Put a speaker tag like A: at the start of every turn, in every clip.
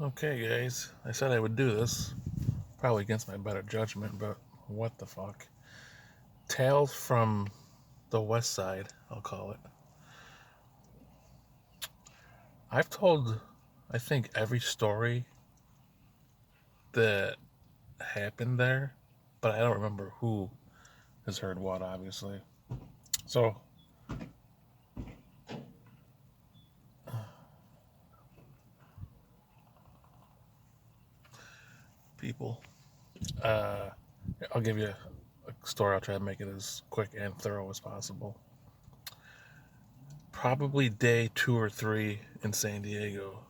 A: Okay, guys, I said I would do this, probably against my better judgment, but what the fuck? Tales from the West Side, I'll call it. I've told, I think, every story that happened there, but I don't remember who has heard what, obviously. So, people, uh, I'll give you a story. I'll try to make it as quick and thorough as possible. Probably day 2 or 3 in San Diego,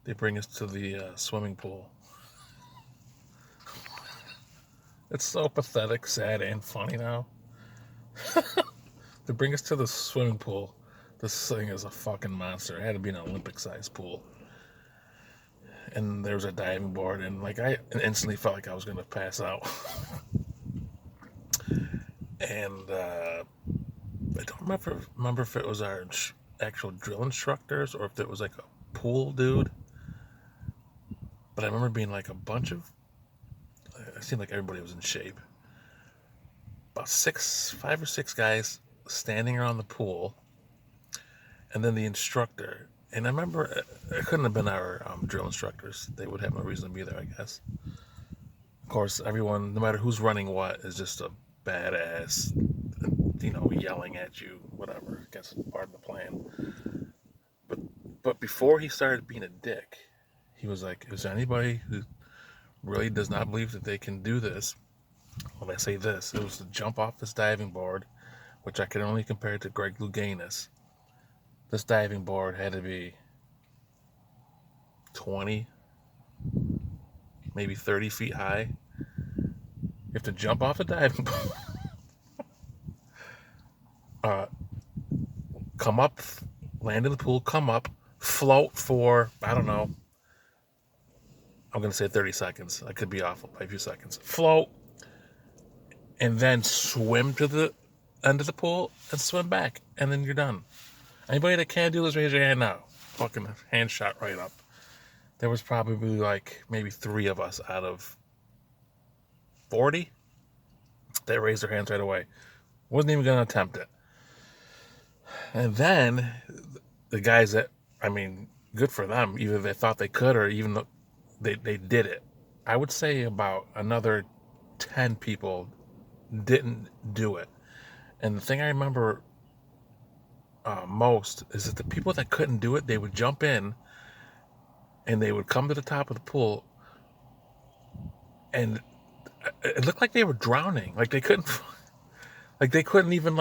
A: they bring us to the swimming pool. It's so pathetic, sad, and funny now. They bring us to the swimming pool. This thing is a fucking monster. It had to be an Olympic-sized pool. And there was a diving board, and like I instantly felt like I was gonna pass out. And I don't remember if it was our actual drill instructors or if it was like a pool dude. But I remember being like a bunch of. It seemed like everybody was in shape. About 5 or 6 guys standing around the pool, and then the instructor. And I remember it couldn't have been our drill instructors. They would have no reason to be there, I guess. Of course, everyone, no matter who's running what, is just a badass, yelling at you, whatever. I guess it's part of the plan. But but before he started being a dick, he was like, "Is there anybody who really does not believe that they can do this?" Well, I say this: it was to jump off this diving board, which I can only compare to Greg Louganis. This diving board had to be 20, maybe 30 feet high. You have to jump off the diving board, uh, come up, land in the pool, come up, float for, I don't know, I'm going to say 30 seconds. I could be off by a few seconds. Float, and then swim to the end of the pool and swim back, and then you're done. Anybody that can't do this, raise your hand now. Fucking hand shot right up. There was probably like maybe 3 of us out of 40 that raised their hands right away. Wasn't even going to attempt it. And then the guys that, I mean, good for them. Either they thought they could or even though they did it. I would say about another 10 people didn't do it. And the thing I remember most is that the people that couldn't do it, they would jump in and they would come to the top of the pool, and it looked like they were drowning. Like they couldn't even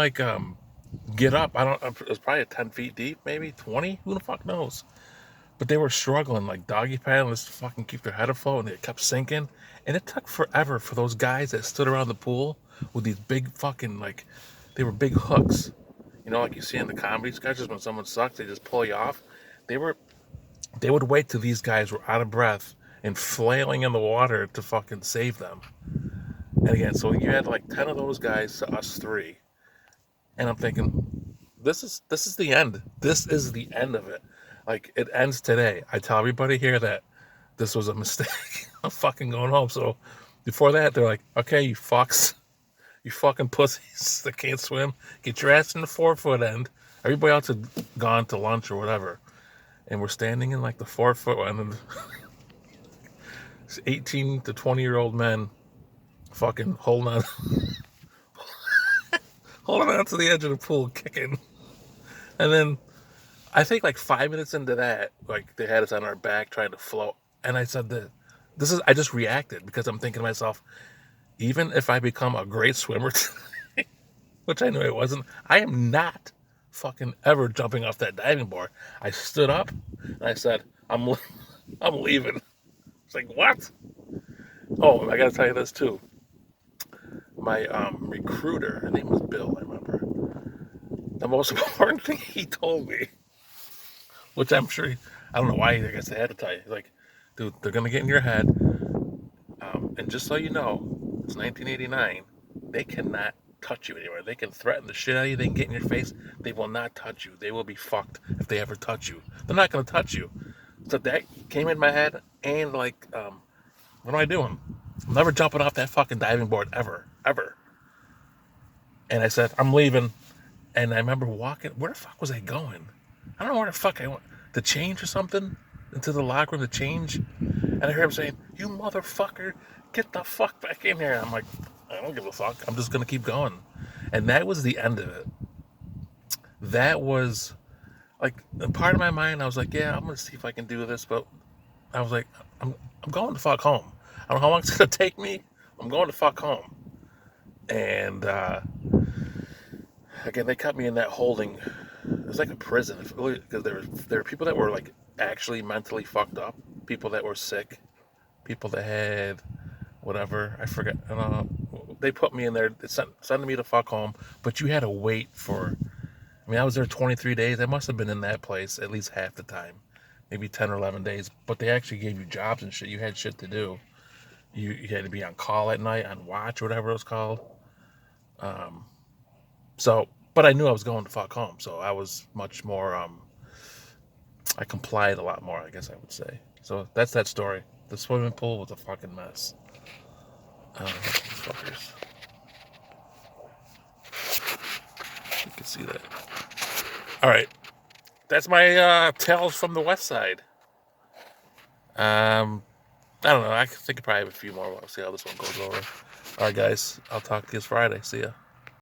A: get up. I don't. It was probably 10 feet deep, maybe 20. Who the fuck knows? But they were struggling, like doggy paddling, just to fucking keep their head afloat, and they kept sinking. And it took forever for those guys that stood around the pool with these big fucking they were big hooks. Like you see in the comedy sketches when someone sucks, they just pull you off. They were they would wait till these guys were out of breath and flailing in the water to fucking save them. And again, so you had like 10 of those guys to us 3. And I'm thinking, this is the end. This is the end of it. Like it ends today. I tell everybody here that this was a mistake. I'm fucking going home. So before that, they're like, okay, you fucks, you fucking pussies that can't swim, get your ass in the 4-foot end. Everybody else had gone to lunch or whatever. And we're standing in like the 4-foot end, and 18 to 20-year-old men fucking holding on to the edge of the pool, kicking. And then I think like 5 minutes into that, like they had us on our back trying to float. And I said that I just reacted because I'm thinking to myself, even if I become a great swimmer, which I knew I wasn't, I am not fucking ever jumping off that diving board. I stood up and I said, I'm leaving. It's like, what? Oh, I gotta tell you this too. My recruiter, her name was Bill, I remember. The most important thing he told me, which I'm sure, I don't know why, I guess I had to tell you. Like, dude, they're gonna get in your head. And just so you know, it's 1989. They cannot touch you anywhere. They can threaten the shit out of you. They can get in your face. They will not touch you. They will be fucked if they ever touch you. They're not gonna touch you. So that came in my head, and like, what am I doing? I'm never jumping off that fucking diving board ever, ever. And I said, I'm leaving. And I remember walking. Where the fuck was I going? I don't know where the fuck I went. To change or something? Into the locker room to change? And I heard him saying, "You motherfucker, get the fuck back in here." I'm like, I don't give a fuck. I'm just gonna keep going. And that was the end of it. That was like a part of my mind. I was like, yeah, I'm gonna see if I can do this. But I was like, I'm going to fuck home. I don't know how long it's gonna take me. I'm going to fuck home. And again, they cut me in that holding. It was like a prison because there were people that were like actually mentally fucked up, people that were sick, people that had whatever, I forget. They put me in there, sending me to fuck home, but you had to wait for. I mean, I was there 23 days. I must have been in that place at least half the time, maybe 10 or 11 days. But they actually gave you jobs and shit. You had shit to do. You had to be on call at night, on watch, or whatever it was called. So, but I knew I was going to fuck home, so I was much more. I complied a lot more, I guess I would say. So that's that story. The swimming pool was a fucking mess. Fuckers. You can see that. All right, that's my tales from the West Side. I don't know. I think I probably have a few more. We'll see how this one goes over. All right, guys. I'll talk to you Friday. See ya.